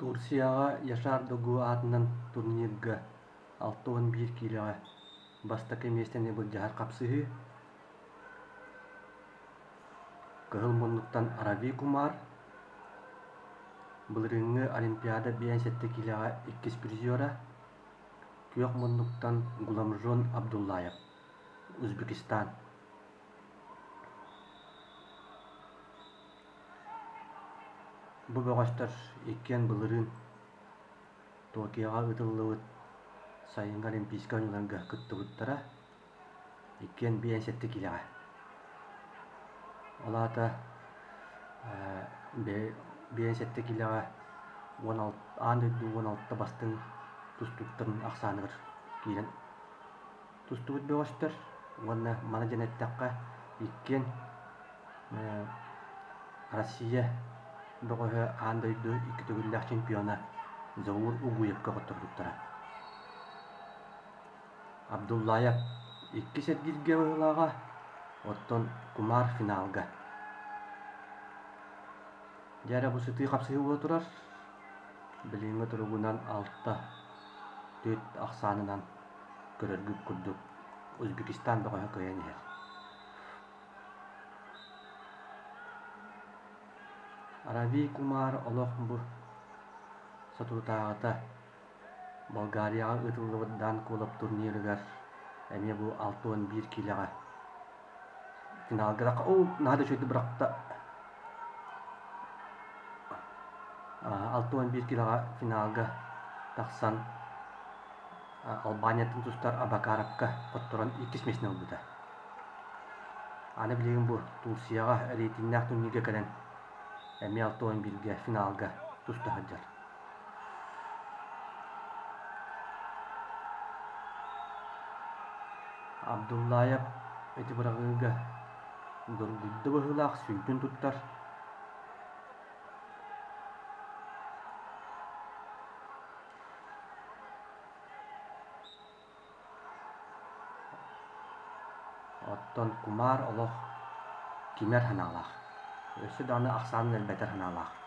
Турцияға Яшар Догу атынан турнирга 6-1 килоға бастакы местене бұл жахар қапсығы. Кығыл мұнлықтан Араби Кумар. Бұл рыңы Олимпиада 5 килоға 2 призера. Күйек мұнлықтан Гуламжон Абдуллаев, Узбекистан. Бұл бағаштар еккен бұлырын Токиоға ұтылылығы сайынғы олимпийска ойынларға күтті бұттара еккен 5 килоға. Олата 5 килоға 16 бастың тұстықтарын ақсанығыр кейлен тұстығыт бағаштар. Оны мана жәнеттаққа еккен Россия бұғы андайды 2 төгілләқ чемпиона Заур Угуевқа құттықтыра. Абдуллаев 2 сетгилге ойылаға, оттон Кумар финалға. Жәрі бұл сұты қапсығы болы тұрар. Біліңі тұрғынан 6-4 ақсанынан көріргі күрдік. Өзбекистан бұға көйен ер. Араби Кумар олық бұл сатутағыта Болгарияға ұтылығыдан қолып турнирігер әме бұл 6-1 килоға финалға даққа. Ол нады шөйді бірақта 6-1 килоға финалға тақсан Албаниятын тұстар Абакаровқа қоттыран 2 месіне олбыда. Аны білеген бұл Турцияға рейтиннақ турнирге кәлен әме 6-1 финалға тұста хаджар. Абдуллаев эти бұрағыға дұргүлді бұғылақ сүйгін тұттар. Оттон Кумар олық кемер ханалақ. Өсі даны ақсанын әлбәтер ханалақ.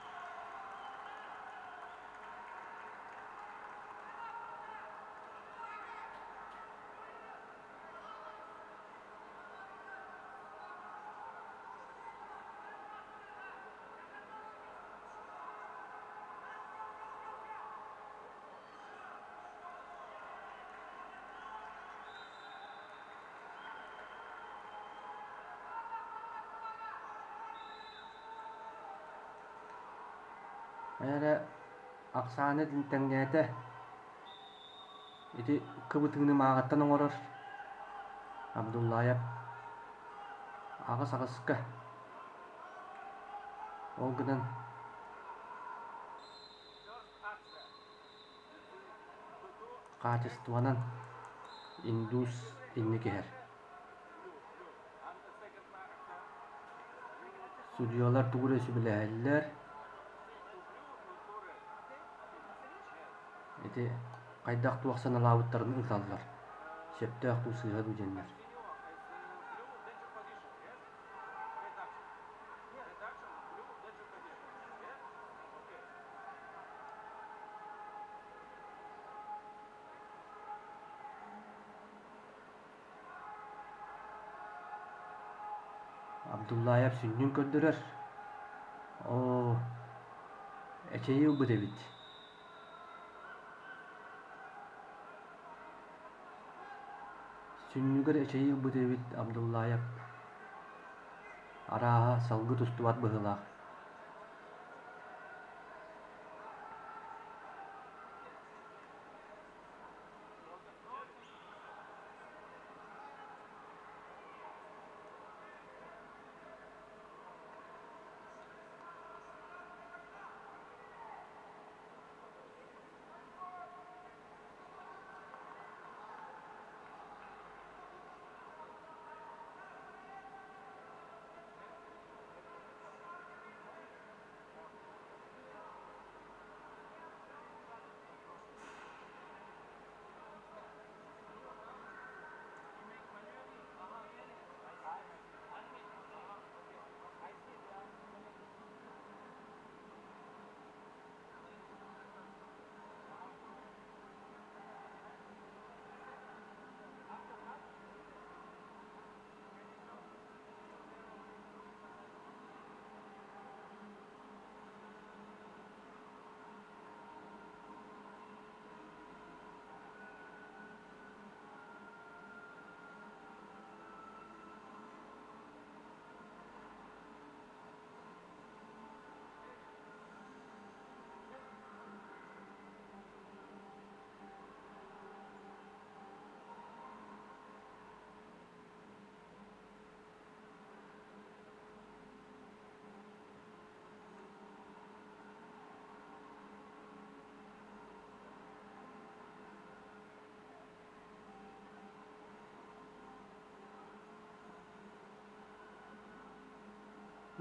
Әрі ақсаны тәңнәті еті күбітіңні мағаттан оңырыр. Абдуллаев ағыс-ағысқа олғыдан қачыстуанан индус инні кәр. Судьялар туғыр өсі білі әлілер. Эти қайдақ туақсан алауыттарын ұталылар. Шепті ақ тұсыға көженлер. Абдуллаев сүннің көрдірер. Әчейі ұбы дебіт. Сүннігір әчейі бұдевит Абдуллаев араға салғы тұстуат бұғылақ.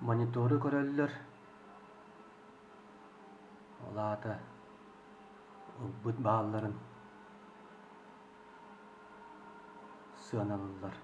монитору көрөллөр. Олата ылбыт баалларын сыаналылар.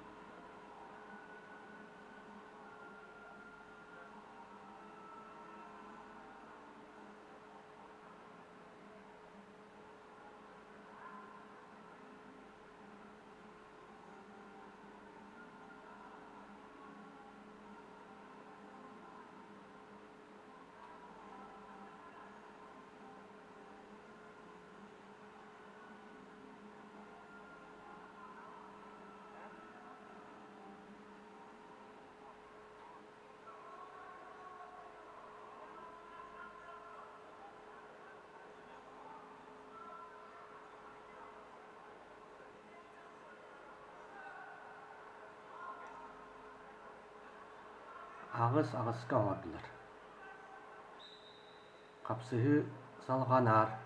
Ағыс-ағысқа оңардылар. Қапсыһы салғанар.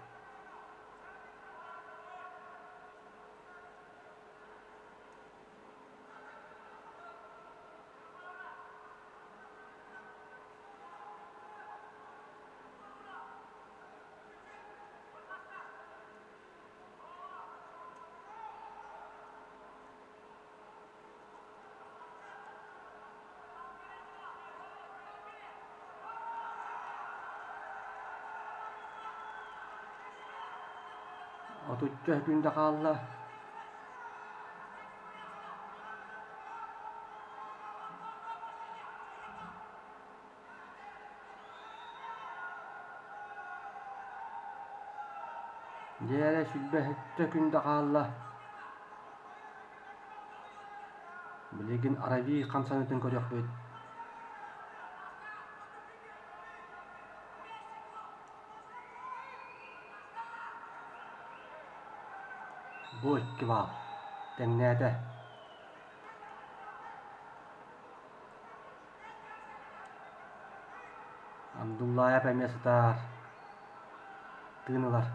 Otutça günde kallı. Diğeri sülbehette günde kallı. Biligin Arabi kamsanıtın körüyor büyüt. Bu iki bal. Dennede. Abdullah'a pemesitar. Tığınılar.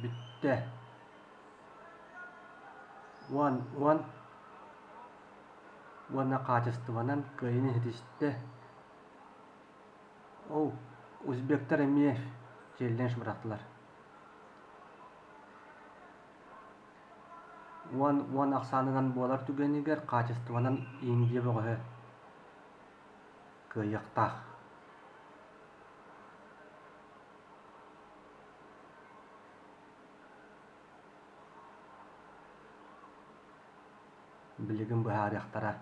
Bitti. Wana kaçıstıvanan köyünü hidişti. O Uzbekler emniyet jelden bıraktılar. Wan aksanınan bolar tügeniger kaçıstıvanan indiye boğu kıyıqtaq. Biligin bu hariyaqtara.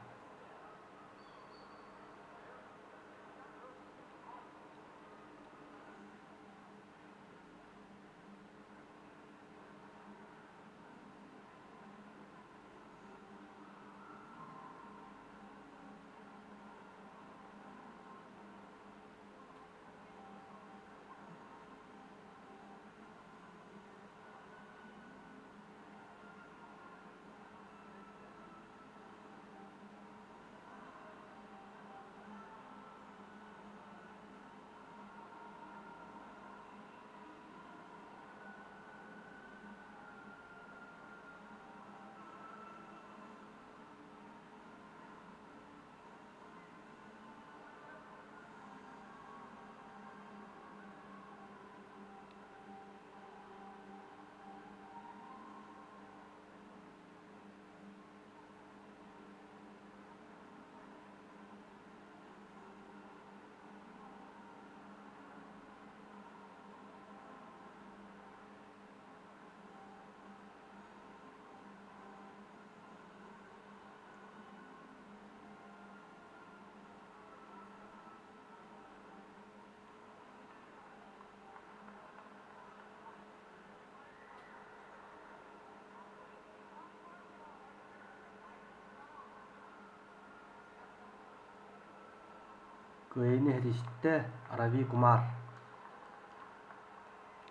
Köyünü hidişti Arabi kumar.